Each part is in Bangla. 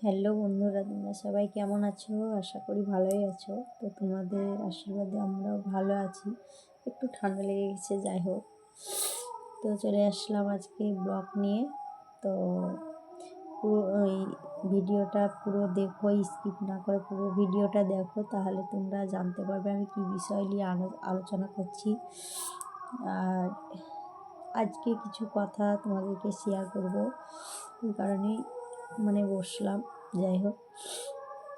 হ্যালো বন্ধুরা, তোমরা সবাই কেমন আছো? আশা করি ভালোই আছো। তো তোমাদের আশীর্বাদে আমরাও ভালো আছি। একটু ঠান্ডা লেগে গেছে, যাই হোক। তো চলে আসলাম আজকে ব্লগ নিয়ে। তো পুরো ওই ভিডিওটা পুরো দেখো, স্কিপ না করে পুরো ভিডিওটা দেখো, তাহলে তোমরা জানতে পারবে আমি কী বিষয় নিয়ে আলোচনা করছি। আর আজকে কিছু কথা তোমাদেরকে শেয়ার করব, এই কারণেই বসলাম। যাই হোক,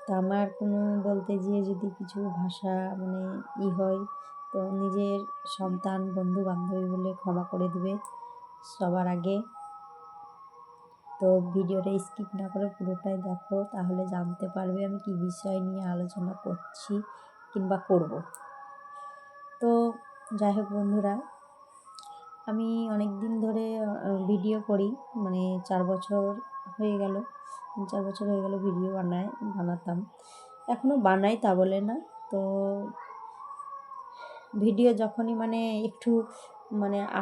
তো আমার কোনো বলতে গিয়ে যদি কিছু ভাষা হয়, তো নিজের সন্তান, বন্ধু বান্ধবী বলে ক্ষমা করে দেবে সবার আগে। তো ভিডিওটা স্কিপ না করে পুরোটাই দেখো, তাহলে জানতে পারবে আমি কী বিষয় নিয়ে আলোচনা করছি কিংবা করব। তো যাই হোক বন্ধুরা, আমি অনেক দিন ধরে ভিডিও করি, 4 বছর হয়ে গেল, 3-4 বছর হয়ে গেল ভিডিও বানাতাম, এখনও বানাই, তা বলে না। তো ভিডিও যখনই একটু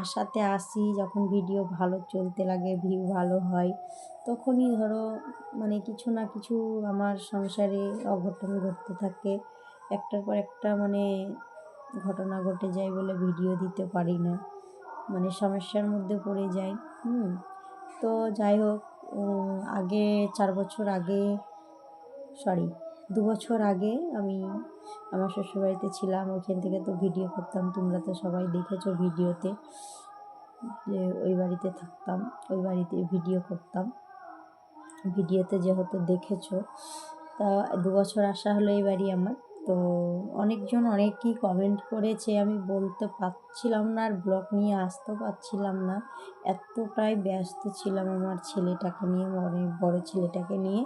আশাতে আসি, যখন ভিডিও ভালো চলতে লাগে, ভিউ ভালো হয়, তখনই ধরো কিছু না কিছু আমার সংসারে অঘটন ঘটতে থাকে, একটার পর একটা ঘটনা ঘটে যায় বলে ভিডিও দিতে পারি না, সমস্যার মধ্যে পড়ে যাই। তো যাই হোক, আগে 2 বছর আগে আমি আমার শ্বশুরবাড়িতে ছিলাম। ওইখান থেকে তো ভিডিও করতাম, তোমরা তো সবাই দেখেছো ভিডিওতে, যে ওই বাড়িতে থাকতাম, ওই বাড়িতে ভিডিও করতাম, ভিডিওতে যেহেতু দেখেছো। তা 2 বছর আসা হলো এই বাড়ি আমার। তো অনেকজন অনেকই কমেন্ট করেছে, আমি বলতে পারছিলাম না, আর ব্লগ নিয়ে আসতেও পারছিলাম না, এতটাই ব্যস্ত ছিলাম আমার ছেলেটাকে নিয়ে, বড় ছেলেটাকে নিয়ে।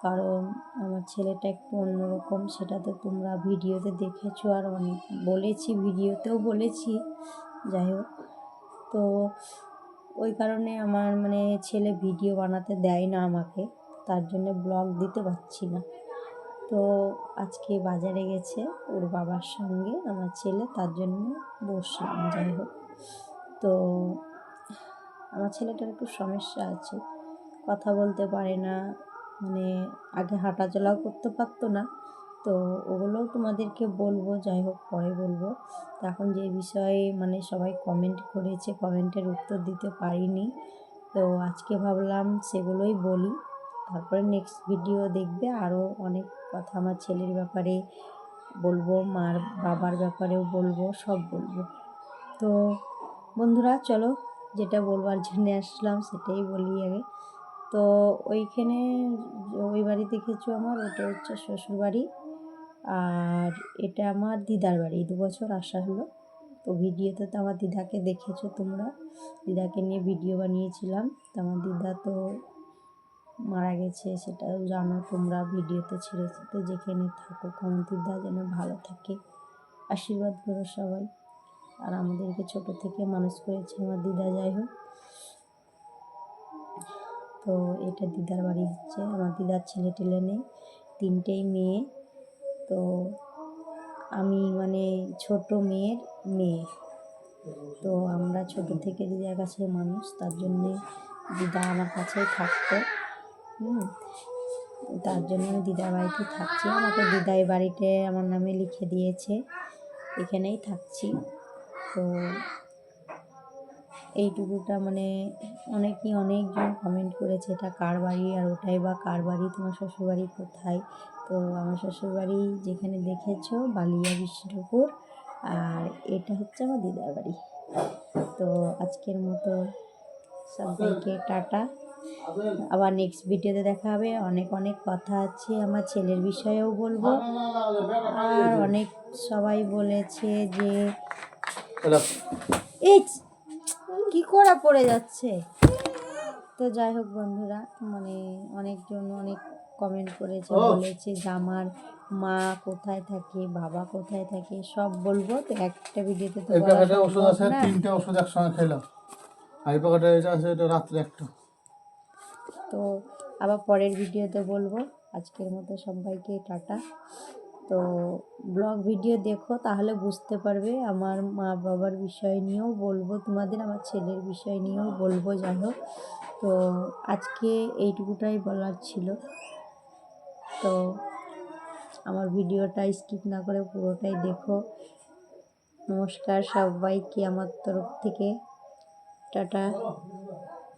কারণ আমার ছেলেটা একটু অন্যরকম, সেটা তো তোমরা ভিডিওতে দেখেছো, আর অনেক বলেছি, ভিডিওতেও বলেছি। যাই হোক, তো ওই কারণে আমার ছেলে ভিডিও বানাতে দেয় না আমাকে, তার জন্য ব্লগ দিতে পারছি না। তো আজকে বাজারে গেছে ওর বাবার সঙ্গে আমার ছেলে, তার জন্য বসলাম। যাই হোক, তো আমার ছেলেটার একটু সমস্যা আছে, কথা বলতে পারে না, আগে হাঁটাচলাও করতে পারতো না। তো ওগুলোও তোমাদেরকে বলবো, যাই হোক পরে বলবো। তো এখন যে বিষয়ে সবাই কমেন্ট করেছে, কমেন্টের উত্তর দিতে পারিনি, তো আজকে ভাবলাম সেগুলোই বলি। তারপরে নেক্সট ভিডিও দেখবে, আরও অনেক কথা আমার ছেলের ব্যাপারে বলবো, মার বাবার ব্যাপারেও বলবো, সব বলবো। তো বন্ধুরা চলো, যেটা বলবার জন্য আসলাম সেটাই বলি আগে। তো ওইখানে ওই বাড়ি দেখেছো আমার, ওটা হচ্ছে শ্বশুরবাড়ি, আর এটা আমার দিদার বাড়ি। 2 বছর আসা হলো। তো ভিডিওতে তো আমার দিদাকে দেখেছো তোমরা, দিদাকে নিয়ে ভিডিও বানিয়েছিলাম। তো আমার দিদা তো মারা গেছে, সেটাও জানো তোমরা, ভিডিওতে ছেড়েছি। তো যেখানে থাকুক আমার দিদা যেন ভালো থাকে, আশীর্বাদ করো সবাই। আর আমাদেরকে ছোট থেকে মানুষ করেছে আমার দিদা। যাই হোক, তো এটা দিদার বাড়ি হচ্ছে। আমার দিদার ছেলে টেলে নেই, 3টেই মেয়ে। তো আমি ছোট মেয়ের মেয়ে। তো আমরা ছোট থেকে দিদার কাছে মানুষ, তার জন্যে দিদা আমার কাছেই থাকতো। তার জন্য আমি দিদার বাড়িতেই থাকছি। আমাকে দিদা এই বাড়িতে আমার নামে লিখে দিয়েছে, এখানেই থাকছি। তো এইটুকুটা অনেকজন কমেন্ট করেছে, এটা কার বাড়ি, আর ওটাই বা কার বাড়ি, তোমার শ্বশুরবাড়ি কোথায়। তো আমার শ্বশুরবাড়ি যেখানে দেখেছো বালিয়া বিষ্ণুপুর, আর এটা হচ্ছে আমার দিদার বাড়ি। তো আজকের মতো সবাইকে টাটা, আবার নেক্সট ভিডিওতে দেখা হবে। অনেক কথা আছে, আমার ছেলের বিষয়েও বলবো। আর অনেক সবাই বলেছে যে এই কি করা পড়ে যাচ্ছে। তো যাই হোক বন্ধুরা, অনেকজন অনেক কমেন্ট করেছে, বলেছে যে আমার মা কোথায় থাকে, বাবা কোথায় থাকে, সব বলবো। তো একটা ভিডিওতে তো বলা ওষুধ আছে, 3টে ওষুধ একসঙ্গে খেলাম, এই প্যাকেটে এটা আছে, এটা রাত্রে একটা। তো আবার পরের ভিডিওতে বলবো। আজকের মতো সবাইকে টাটা। তো ব্লগ ভিডিও দেখো, তাহলে বুঝতে পারবে। আমার মা বাবার বিষয় নিয়েও বলবো তোমাদের, আমার ছেলের বিষয় নিয়েও বলবো। যাই হোক, তো আজকে এইটুকুটাই বলার ছিল। তো আমার ভিডিওটা স্কিপ না করে পুরোটাই দেখো। নমস্কার সবাইকে আমার তরফ থেকে, টাটা।